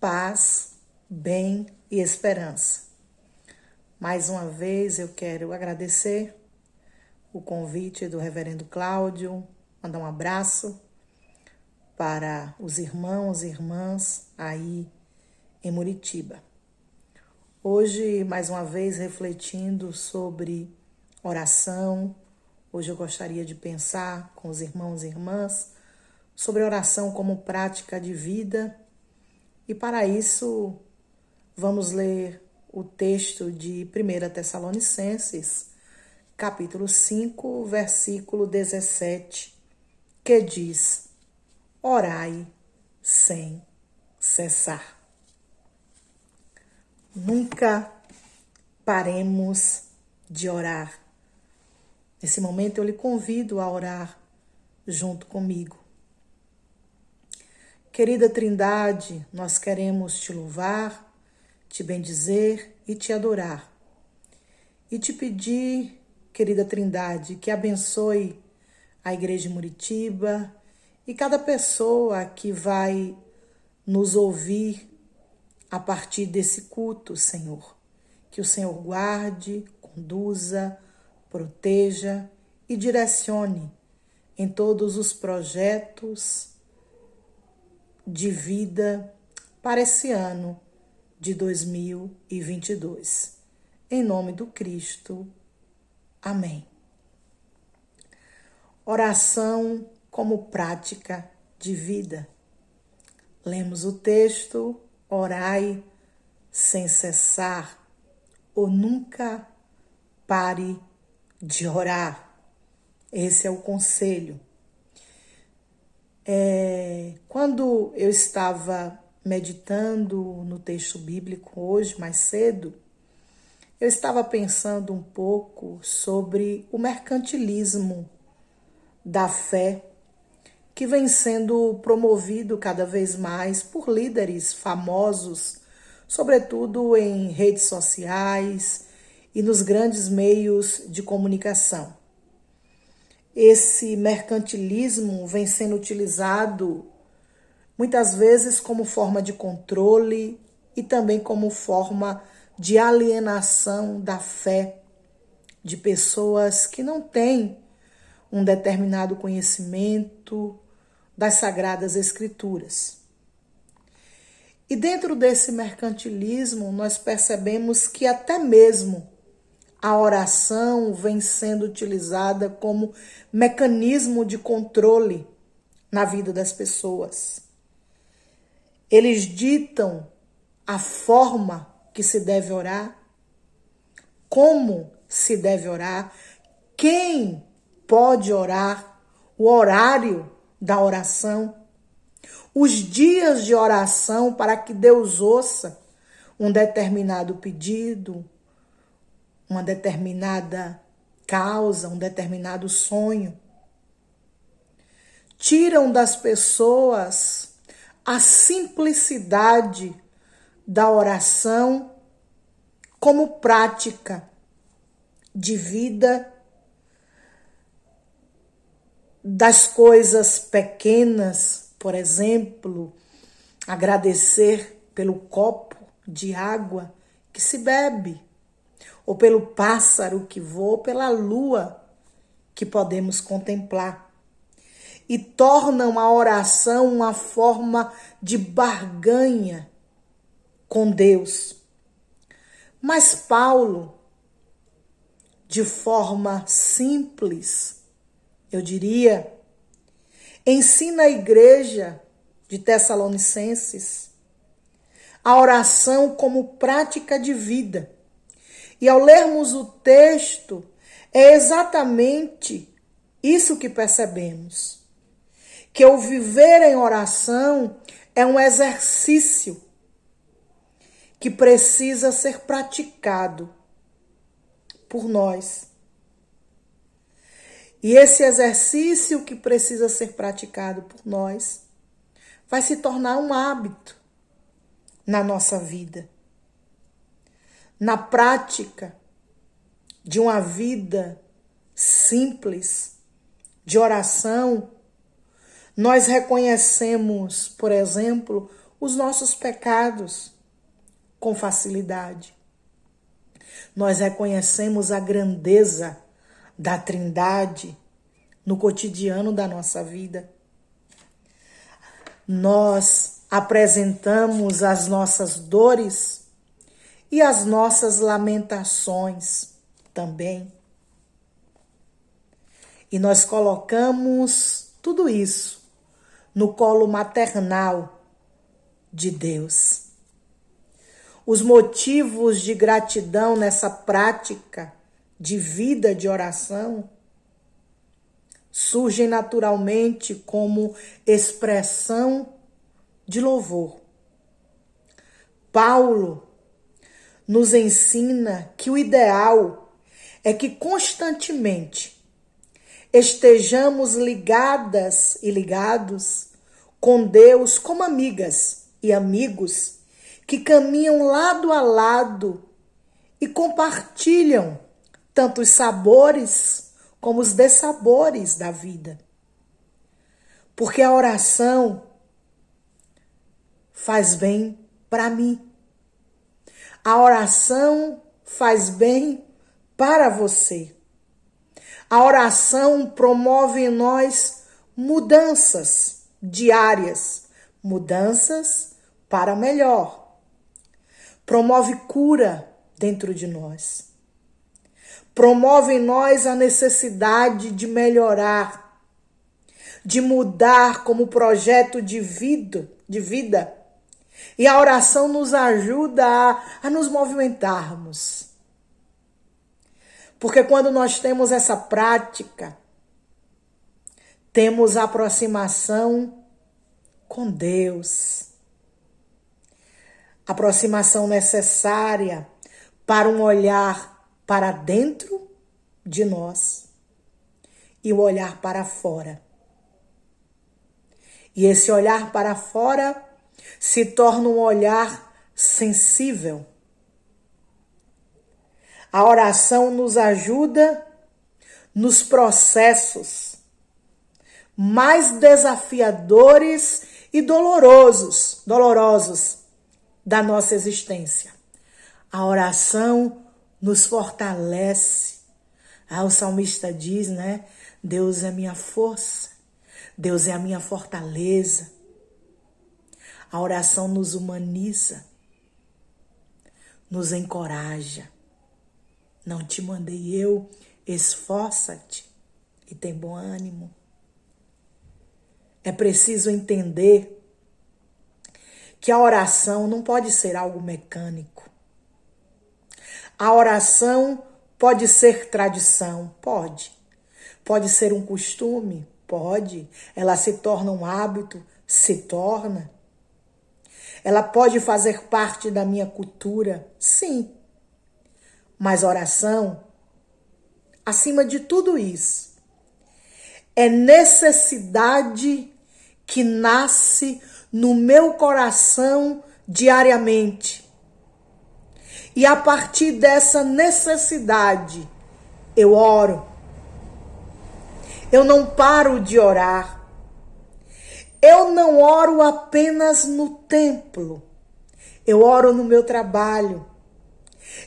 Paz, bem e esperança. Mais uma vez eu quero agradecer o convite do Reverendo Cláudio, mandar um abraço para os irmãos e irmãs aí em Muritiba. Hoje, mais uma vez, refletindo sobre oração, hoje eu gostaria de pensar com os irmãos e irmãs sobre oração como prática de vida. E para isso, vamos ler o texto de 1 Tessalonicenses, capítulo 5, versículo 17, que diz: orai sem cessar. Nunca paremos de orar. Nesse momento eu lhe convido a orar junto comigo. Querida Trindade, nós queremos te louvar, te bendizer e te adorar. E te pedir, querida Trindade, que abençoe a Igreja de Muritiba e cada pessoa que vai nos ouvir a partir desse culto, Senhor. Que o Senhor guarde, conduza, proteja e direcione em todos os projetos de vida para esse ano de 2022. Em nome do Cristo. Amém. Oração como prática de vida. Lemos o texto: orai sem cessar, ou nunca pare de orar. Esse é o conselho. Quando eu estava meditando no texto bíblico hoje, mais cedo, eu estava pensando um pouco sobre o mercantilismo da fé que vem sendo promovido cada vez mais por líderes famosos, sobretudo em redes sociais e nos grandes meios de comunicação. Esse mercantilismo vem sendo utilizado muitas vezes como forma de controle e também como forma de alienação da fé de pessoas que não têm um determinado conhecimento das Sagradas Escrituras. E dentro desse mercantilismo, nós percebemos que até mesmo a oração vem sendo utilizada como mecanismo de controle na vida das pessoas. Eles ditam a forma que se deve orar, como se deve orar, quem pode orar, o horário da oração, os dias de oração para que Deus ouça um determinado pedido, uma determinada causa, um determinado sonho. Tiram das pessoas a simplicidade da oração como prática de vida, das coisas pequenas, por exemplo, agradecer pelo copo de água que se bebe, ou pelo pássaro que voa, ou pela lua que podemos contemplar. E tornam a oração uma forma de barganha com Deus. Mas Paulo, de forma simples, eu diria, ensina a igreja de Tessalonicenses a oração como prática de vida. E ao lermos o texto, é exatamente isso que percebemos. Que o viver em oração é um exercício que precisa ser praticado por nós. E esse exercício que precisa ser praticado por nós vai se tornar um hábito na nossa vida. Na prática de uma vida simples, de oração, Nós reconhecemos, por exemplo, os nossos pecados com facilidade. Nós reconhecemos a grandeza da Trindade no cotidiano da nossa vida. Nós apresentamos as nossas dores e as nossas lamentações também. E nós colocamos tudo isso no colo maternal de Deus. Os motivos de gratidão nessa prática de vida de oração surgem naturalmente como expressão de louvor. Paulo nos ensina que o ideal é que constantemente estejamos ligadas e ligados com Deus como amigas e amigos que caminham lado a lado e compartilham tanto os sabores como os dessabores da vida. Porque a oração faz bem para mim. A oração faz bem para você. A oração promove em nós mudanças diárias, mudanças para melhor. Promove cura dentro de nós. Promove em nós a necessidade de melhorar, de mudar como projeto de vida. E a oração nos ajuda a nos movimentarmos. Porque quando nós temos essa prática, temos aproximação com Deus. Aproximação necessária para um olhar para dentro de nós e o olhar para fora. E esse olhar para fora se torna um olhar sensível. A oração nos ajuda nos processos mais desafiadores e dolorosos da nossa existência. A oração nos fortalece. O salmista diz, né? Deus é minha força, Deus é a minha fortaleza. A oração nos humaniza, nos encoraja. Não te mandei eu, esforça-te e tem bom ânimo. É preciso entender que a oração não pode ser algo mecânico. A oração pode ser tradição? Pode. Pode ser um costume? Pode. Ela se torna um hábito? Se torna. Ela pode fazer parte da minha cultura? Sim. Mas oração, acima de tudo isso, é necessidade que nasce no meu coração diariamente. E a partir dessa necessidade, eu oro. Eu não paro de orar. Eu não oro apenas no templo. Eu oro no meu trabalho.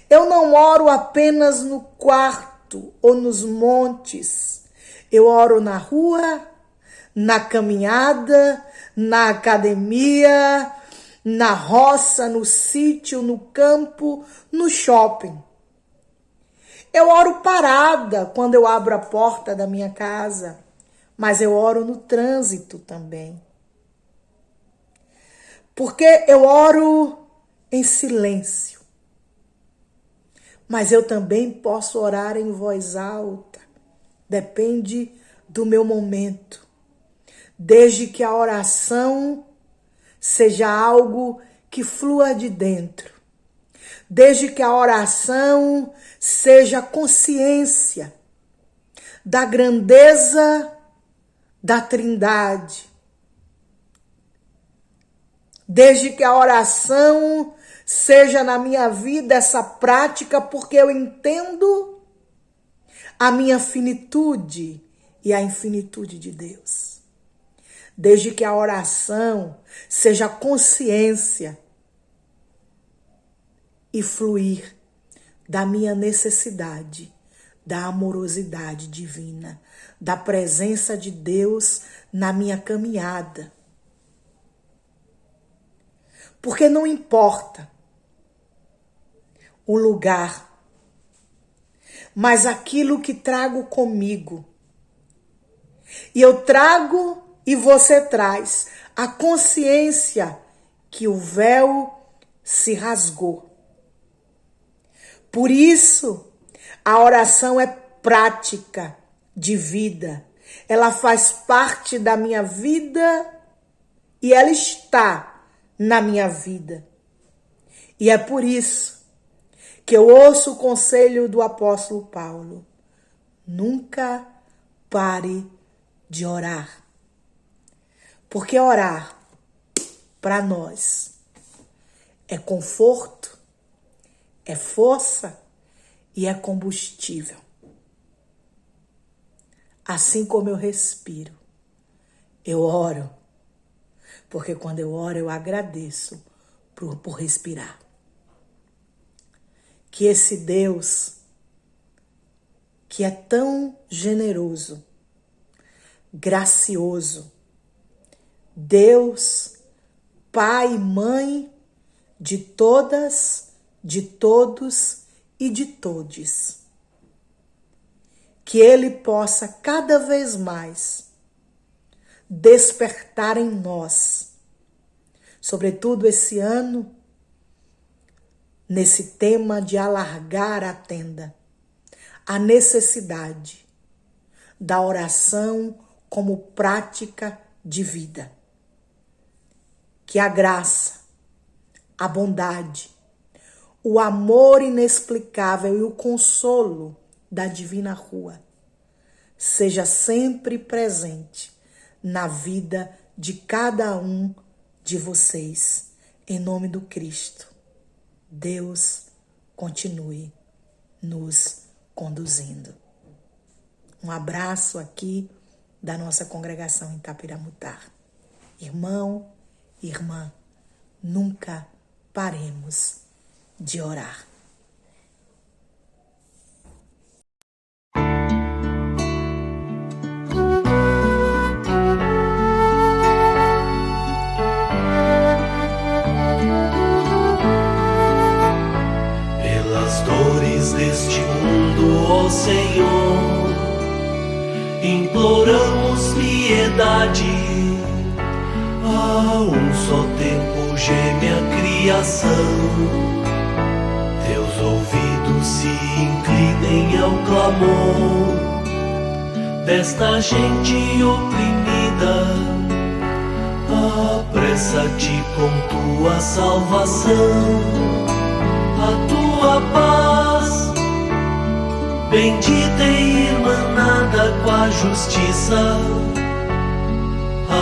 Eu não oro apenas no quarto ou nos montes. Eu oro na rua, na caminhada, na academia, na roça, no sítio, no campo, no shopping. Eu oro parada quando eu abro a porta da minha casa, mas eu oro no trânsito também. Porque eu oro em silêncio. Mas eu também posso orar em voz alta. Depende do meu momento. Desde que a oração seja algo que flua de dentro. Desde que a oração seja consciência da grandeza da Trindade. Desde que a oração seja na minha vida essa prática, porque eu entendo a minha finitude e a infinitude de Deus. desde que a oração seja consciência e fluir da minha necessidade, da amorosidade divina, da presença de Deus na minha caminhada. Porque não importa o lugar, mas aquilo que trago comigo. E eu trago e você traz a consciência que o véu se rasgou. Por isso, a oração é prática de vida. Ela faz parte da minha vida e ela está na minha vida. E é por isso que eu ouço o conselho do apóstolo Paulo. Nunca pare de orar. Porque orar, para nós, é conforto, é força e é combustível. Assim como eu respiro, eu oro. Porque quando eu oro, eu agradeço por respirar. Que esse Deus, que é tão generoso, gracioso, Deus, Pai e Mãe de todas, de todos e de todes, que Ele possa cada vez mais despertar em nós, sobretudo esse ano, nesse tema de alargar a tenda, a necessidade da oração como prática de vida. Que a graça, a bondade, o amor inexplicável e o consolo da divina rua seja sempre presente na vida de cada um de vocês. Em nome do Cristo, Deus continue nos conduzindo. Um abraço aqui da nossa congregação em Itapiramutar. Irmão, irmã, nunca paremos de orar. Pelas dores deste mundo, ó Senhor, imploramos piedade. A um só tempo geme a criação, teus ouvidos se inclinem ao clamor desta gente oprimida. Apressa-te com tua salvação, a tua paz, bendita e irmanada com a justiça.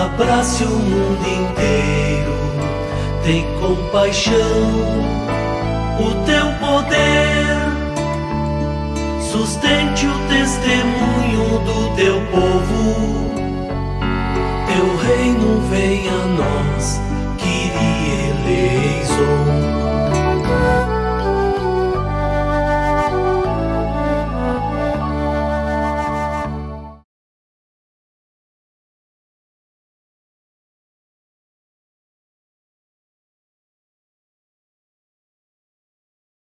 Abrace o mundo inteiro, tem compaixão. O teu poder sustente o testemunho do teu povo.